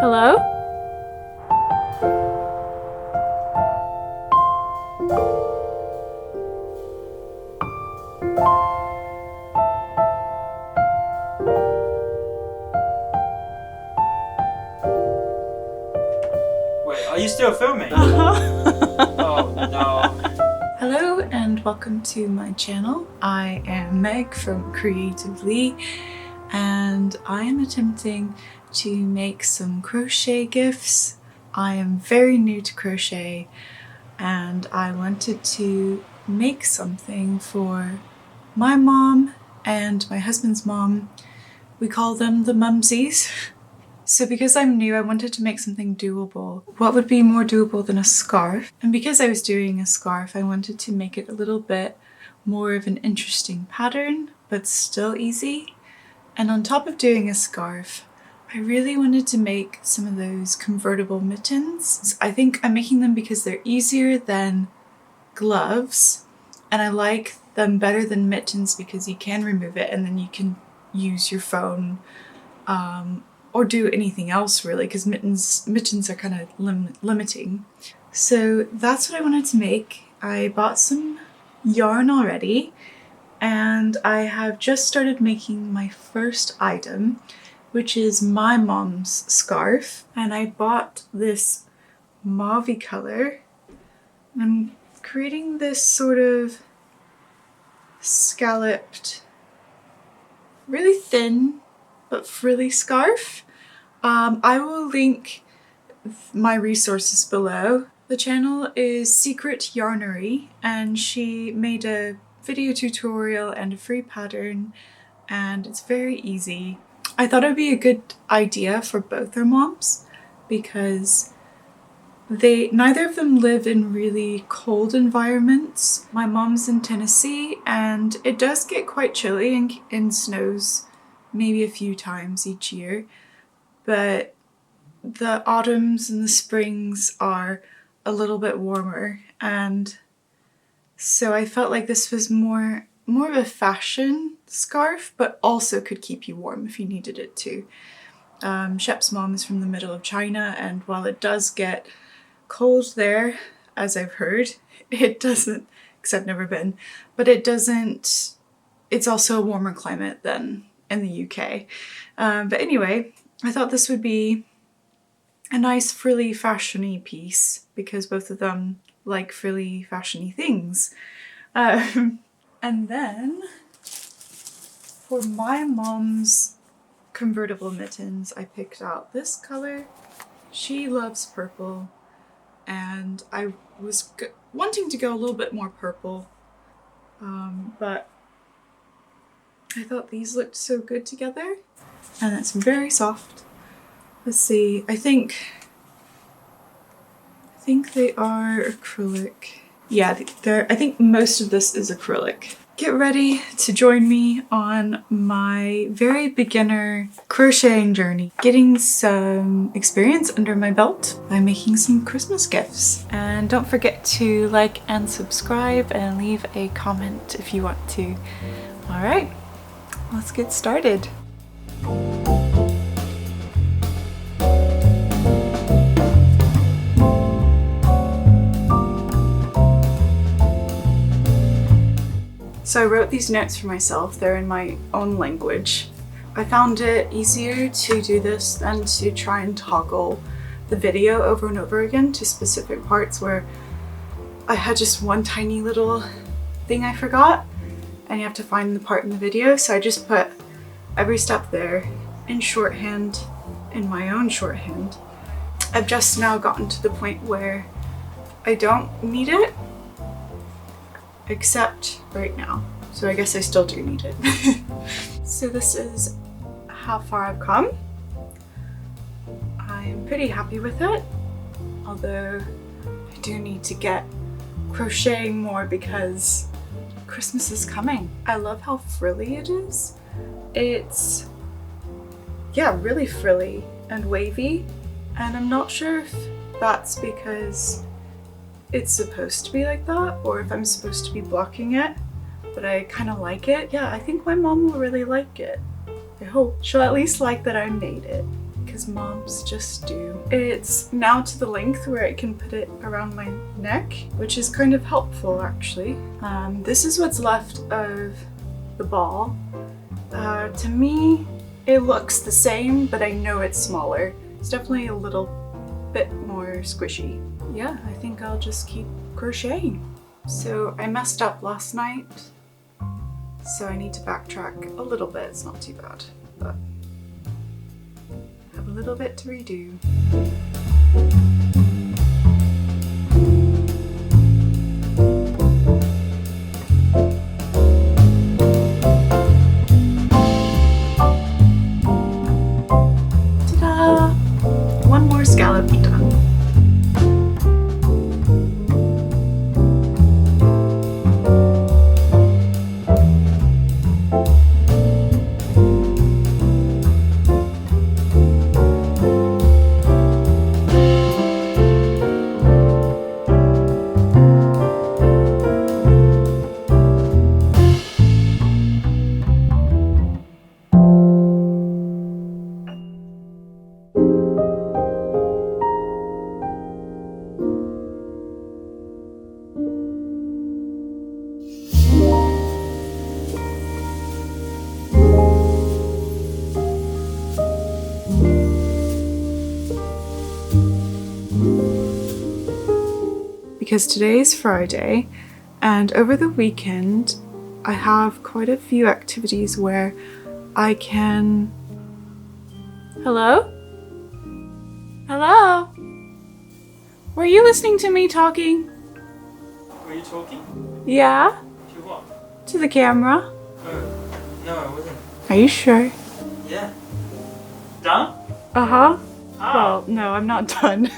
Hello? Wait, are you still filming? Oh no. Hello and welcome to my channel. I am Meg from Creatively and I am attempting to make some crochet gifts. I am very new to crochet and I wanted to make something for my mom and my husband's mom. We call them the mumsies. So because I'm new, I wanted to make something doable. What would be more doable than a scarf? And because I was doing a scarf, I wanted to make it a little bit more of an interesting pattern, but still easy. And on top of doing a scarf, I really wanted to make some of those convertible mittens. I think I'm making them because they're easier than gloves, and I like them better than mittens because you can remove it and then you can use your phone or do anything else really, because mittens are kind of limiting. So that's what I wanted to make. I bought some yarn already and I have just started making my first item, which is my mom's scarf. And I bought this mauve color. I'm creating this sort of scalloped, really thin but frilly scarf. I will link my resources below. The channel is Secret Yarnery and she made a video tutorial and a free pattern and it's very easy. I thought it would be a good idea for both their moms because neither of them live in really cold environments. My mom's in Tennessee and it does get quite chilly and snows maybe a few times each year, but the autumns and the springs are a little bit warmer, and so I felt like this was more of a fashion scarf but also could keep you warm if you needed it to. Shep's mom is from the middle of China, and while it does get cold there, as I've heard, it doesn't, because I've never been, but it's also a warmer climate than in the UK. But anyway, I thought this would be a nice frilly fashion-y piece because both of them like frilly fashion-y things. And then for my mom's convertible mittens, I picked out this color. She loves purple and I was wanting to go a little bit more purple, but I thought these looked so good together, and it's very soft. Let's see, I think they are acrylic. Yeah, I think most of this is acrylic. Get ready to join me on my very beginner crocheting journey, getting some experience under my belt by making some Christmas gifts. And don't forget to like and subscribe and leave a comment if you want to. All right, let's get started. So I wrote these notes for myself. They're in my own language. I found it easier to do this than to try and toggle the video over and over again to specific parts where I had just one tiny little thing I forgot and you have to find the part in the video. So I just put every step there in shorthand, in my own shorthand. I've just now gotten to the point where I don't need it, except right now. So I guess I still do need it. So this is how far I've come. I'm pretty happy with it, although I do need to get crocheting more because Christmas is coming. I love how frilly it is. It's, yeah, really frilly and wavy, and I'm not sure if that's because it's supposed to be like that or if I'm supposed to be blocking it, but I kind of like it. Yeah, I think my mom will really like it. I hope she'll at least like that I made it. because moms just do. It's now to the length where I can put it around my neck, which is kind of helpful actually. This is what's left of the ball. To me, it looks the same, but I know it's smaller. It's definitely a little bit more squishy. Yeah, I think I'll just keep crocheting. So I messed up last night, so I need to backtrack a little bit. It's not too bad, but I have a little bit to redo. Ta-da! One more scallop done. Because today is Friday, and over the weekend I have quite a few activities where I can... Hello? Hello? Were you listening to me talking? Were you talking? Yeah? To what? To the camera. Oh, no, I wasn't. Are you sure? Yeah. Done? Uh-huh. Oh. Well, no, I'm not done.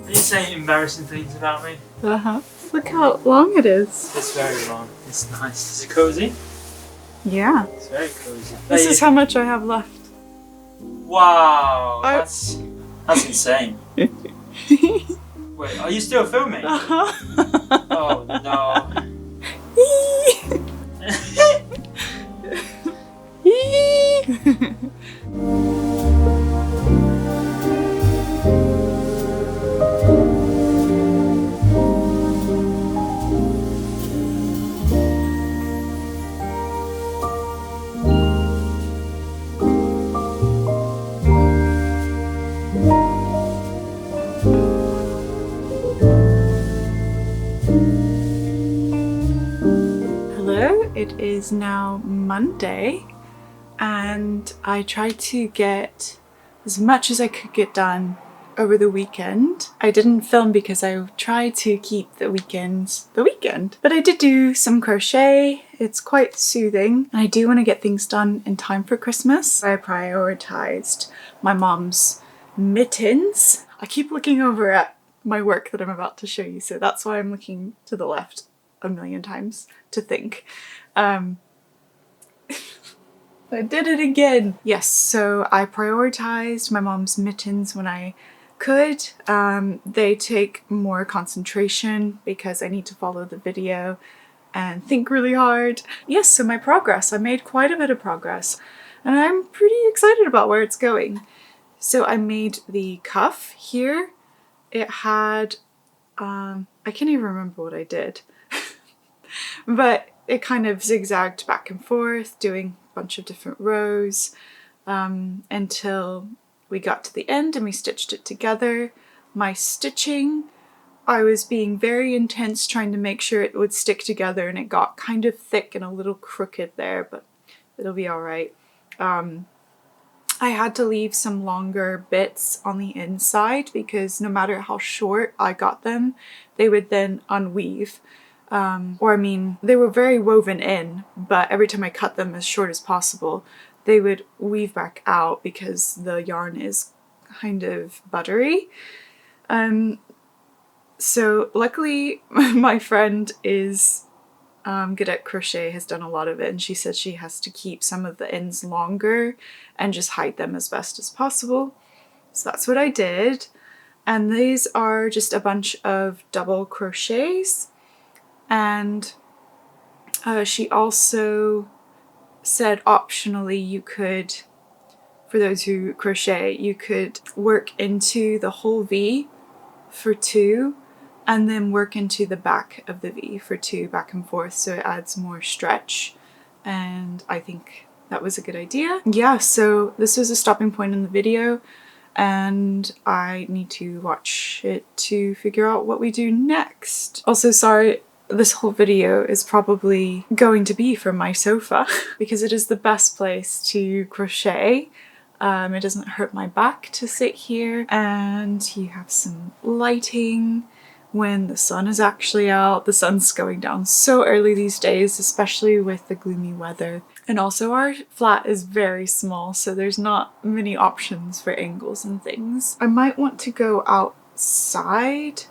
Are you saying embarrassing things about me? Uh-huh. Look how long it is. It's very long. It's nice. Is it cozy? Yeah. It's very cozy. This is how much I have left. Wow. That's insane. Wait, are you still filming? Uh-huh. Oh no. Hello, it is now Monday, and I tried to get as much as I could get done over the weekend. I didn't film because I tried to keep the weekends the weekend, but I did do some crochet. It's quite soothing, and I do want to get things done in time for Christmas. I prioritized my mom's mittens. I keep looking over at my work that I'm about to show you, so that's why I'm looking to the left a million times to think. I did it again. Yes, so I prioritized my mom's mittens when I could. They take more concentration because I need to follow the video and think really hard. Yes, so my progress. I made quite a bit of progress, and I'm pretty excited about where it's going. So I made the cuff here. It had, I can't even remember what I did. But it kind of zigzagged back and forth, doing a bunch of different rows until we got to the end and we stitched it together. My stitching, I was being very intense trying to make sure it would stick together, and it got kind of thick and a little crooked there, but it'll be all right. I had to leave some longer bits on the inside because no matter how short I got them, they would then unweave. Or I mean, they were very woven in, but every time I cut them as short as possible, they would weave back out because the yarn is kind of buttery. So luckily my friend is good at crochet, has done a lot of it, and she said she has to keep some of the ends longer and just hide them as best as possible. So that's what I did. And these are just a bunch of double crochets. And she also said optionally you could for those who crochet, you could work into the whole V for 2 and then work into the back of the V for 2 back and forth, so it adds more stretch, and I think that was a good idea. Yeah, so this was a stopping point in the video and I need to watch it to figure out what we do next. Also, sorry, this whole video is probably going to be from my sofa because it is the best place to crochet. It doesn't hurt my back to sit here, and you have some lighting when the sun is actually out. The sun's going down so early these days, especially with the gloomy weather. And also our flat is very small, so there's not many options for angles and things. I might want to go outside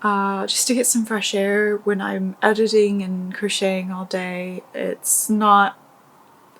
just to get some fresh air when I'm editing and crocheting all day. It's not,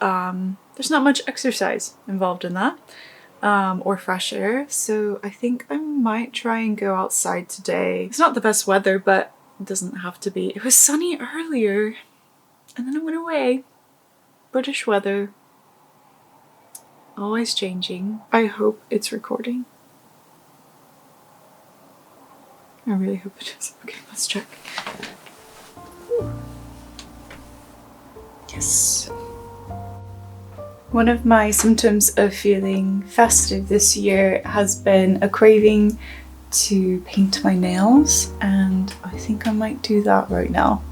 there's not much exercise involved in that, or fresh air, so I think I might try and go outside today. It's not the best weather, but it doesn't have to be. It was sunny earlier and then it went away. British weather, always changing. I hope it's recording. I really hope it is. Okay, let's check. Yes. One of my symptoms of feeling festive this year has been a craving to paint my nails, and I think I might do that right now.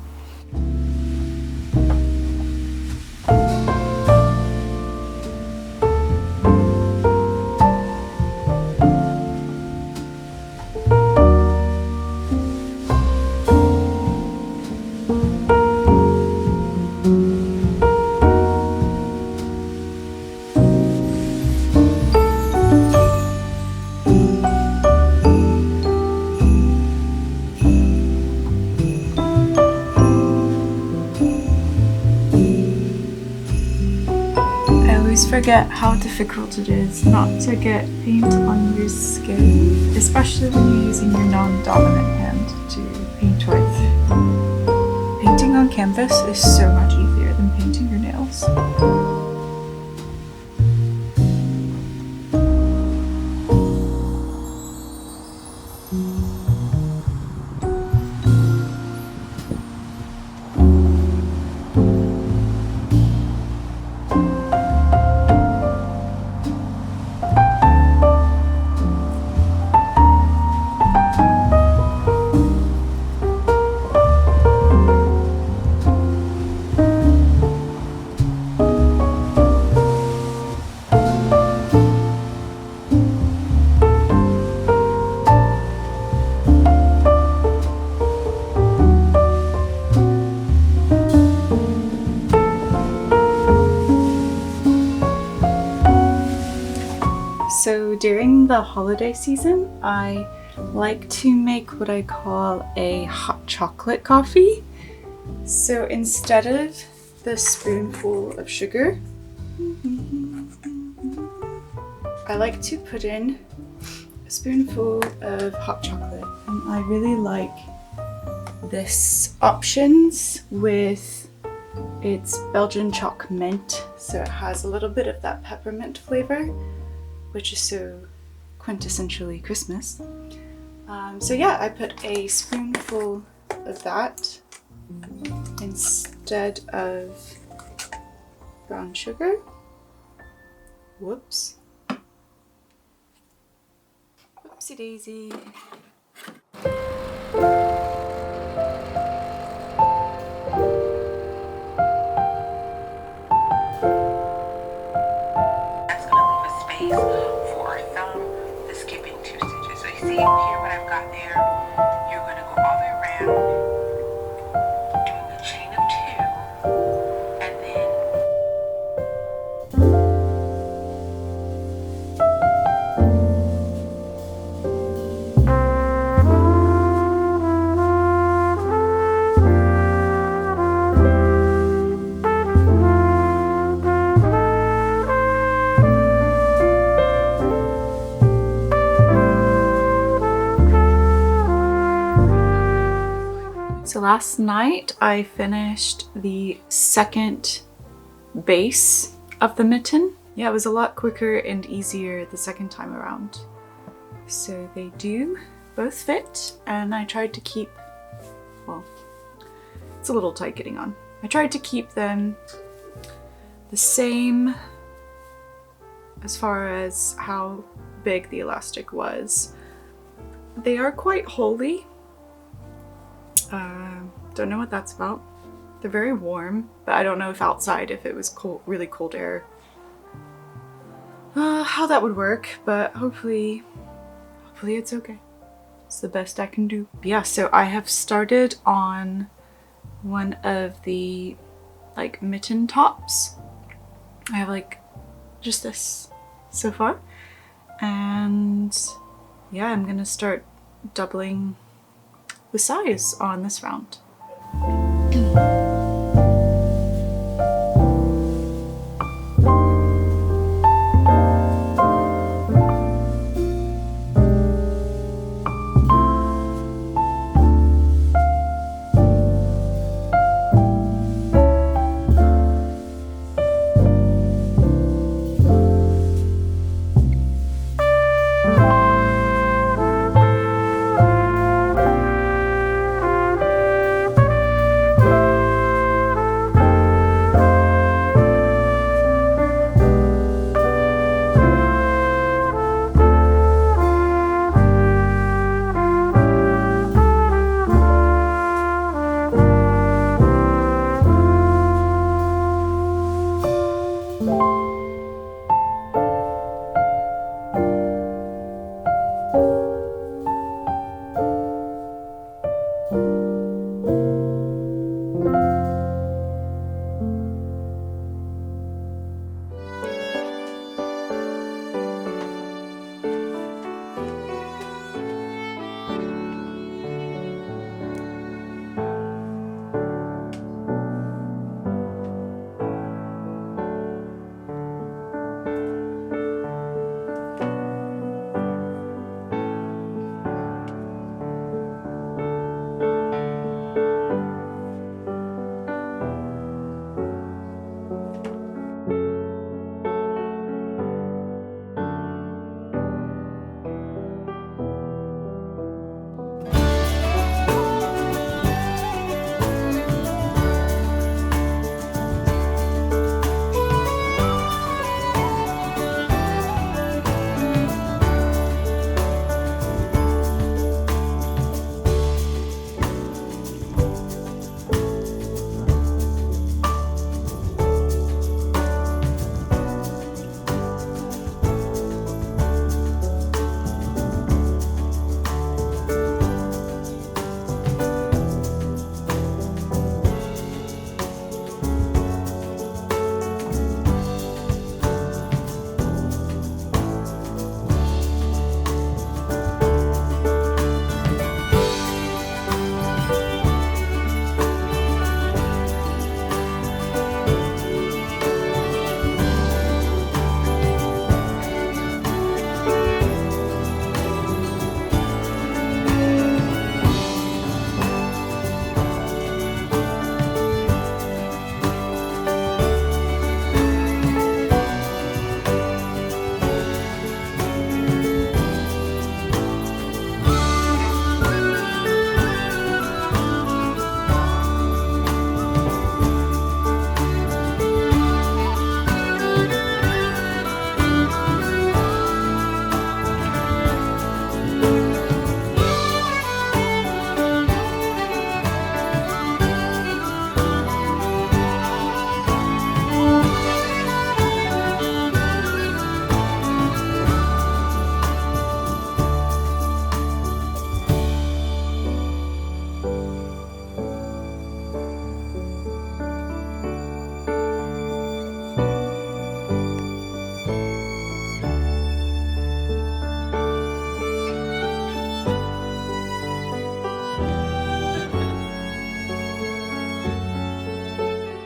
Forget how difficult it is not to get paint on your skin, especially when you're using your non-dominant hand to paint with. Painting on canvas is so much easier than painting your nails. So during the holiday season, I like to make what I call a hot chocolate coffee. So instead of the spoonful of sugar, I like to put in a spoonful of hot chocolate. And I really like this options with its Belgian choc mint. So it has a little bit of that peppermint flavor, which is so quintessentially Christmas. So yeah, I put a spoonful of that instead of brown sugar. Whoops. Whoopsie daisy. For a thumb, the skipping 2 stitches. So you see here what I've got there, you're going to go all the way around doing the chain of 2, and then So last night I finished the second base of the mitten. yeah, it was a lot quicker and easier the second time around. So they do both fit, and I tried to keep, well, it's a little tight getting on. I tried to keep them the same as far as how big the elastic was. They are quite holey. Don't know what that's about. They're very warm, but I don't know if outside, if it was cold, really cold air, how that would work, but hopefully it's okay. It's the best I can do. But yeah, so I have started on one of the like mitten tops. I have like just this so far, and yeah, I'm gonna start doubling the size on this round.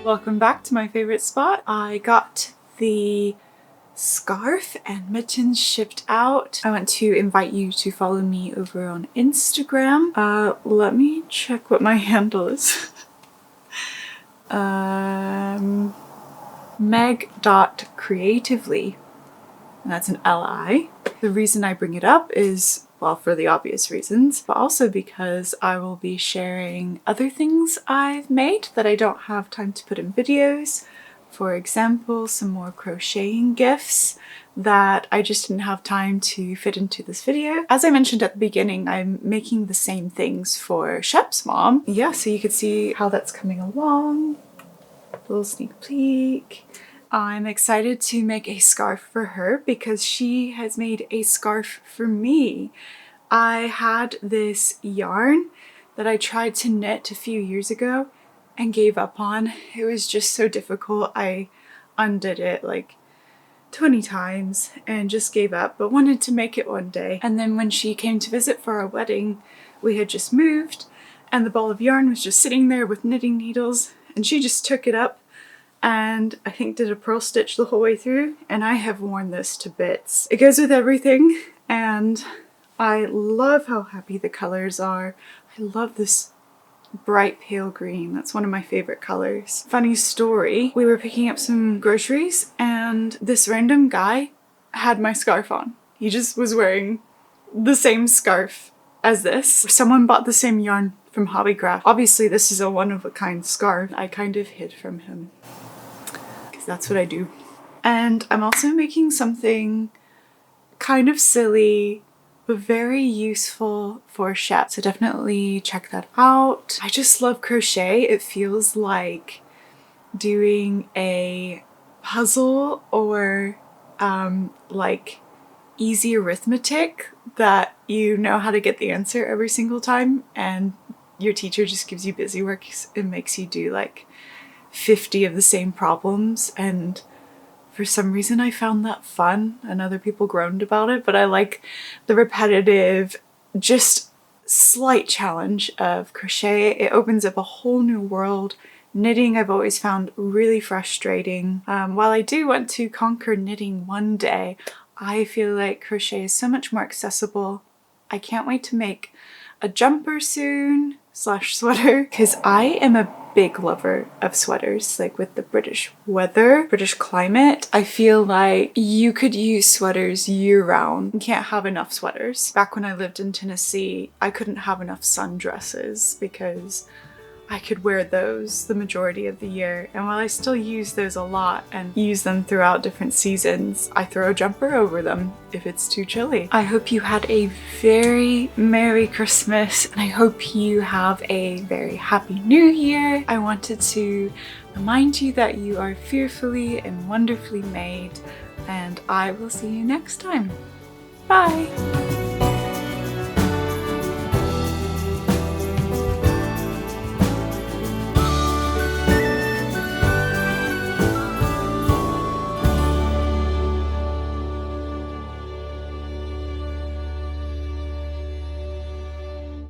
Welcome back to my favorite spot. I got the scarf and mittens shipped out. I want to invite you to follow me over on Instagram. Let me check what my handle is. meg.creatively, and that's an L-I. The reason I bring it up is, well, for the obvious reasons, but also because I will be sharing other things I've made that I don't have time to put in videos. For example, some more crocheting gifts that I just didn't have time to fit into this video. As I mentioned at the beginning, I'm making the same things for Shep's mom. Yeah, so you could see how that's coming along. A little sneak peek. I'm excited to make a scarf for her because she has made a scarf for me. I had this yarn that I tried to knit a few years ago and gave up on. It was just so difficult. I undid it like 20 times and just gave up, but wanted to make it one day. And then when she came to visit for our wedding, we had just moved and the ball of yarn was just sitting there with knitting needles, and she just took it up and I think did a purl stitch the whole way through, and I have worn this to bits. It goes with everything and I love how happy the colors are. I love this bright pale green. That's one of my favorite colors. Funny story, we were picking up some groceries and this random guy had my scarf on. He just was wearing the same scarf as this. Someone bought the same yarn from Hobbycraft. Obviously this is a one-of-a-kind scarf. I kind of hid from him because that's what I do. And I'm also making something kind of silly but very useful for Shep, so definitely check that out. I just love crochet. It feels like doing a puzzle or like easy arithmetic that you know how to get the answer every single time, and your teacher just gives you busy work and makes you do like 50 of the same problems, and for some reason I found that fun and other people groaned about it, but I like the repetitive, just slight challenge of crochet. It opens up a whole new world. Knitting I've always found really frustrating. While I do want to conquer knitting one day, I feel like crochet is so much more accessible. I can't wait to make a jumper soon / sweater, because I am a big lover of sweaters. Like with the British weather, British climate, I feel like you could use sweaters year round. You can't have enough sweaters. Back when I lived in Tennessee, I couldn't have enough sundresses because I could wear those the majority of the year, and while I still use those a lot and use them throughout different seasons, I throw a jumper over them if it's too chilly. I hope you had a very Merry Christmas, and I hope you have a very Happy New Year. I wanted to remind you that you are fearfully and wonderfully made, and I will see you next time. Bye!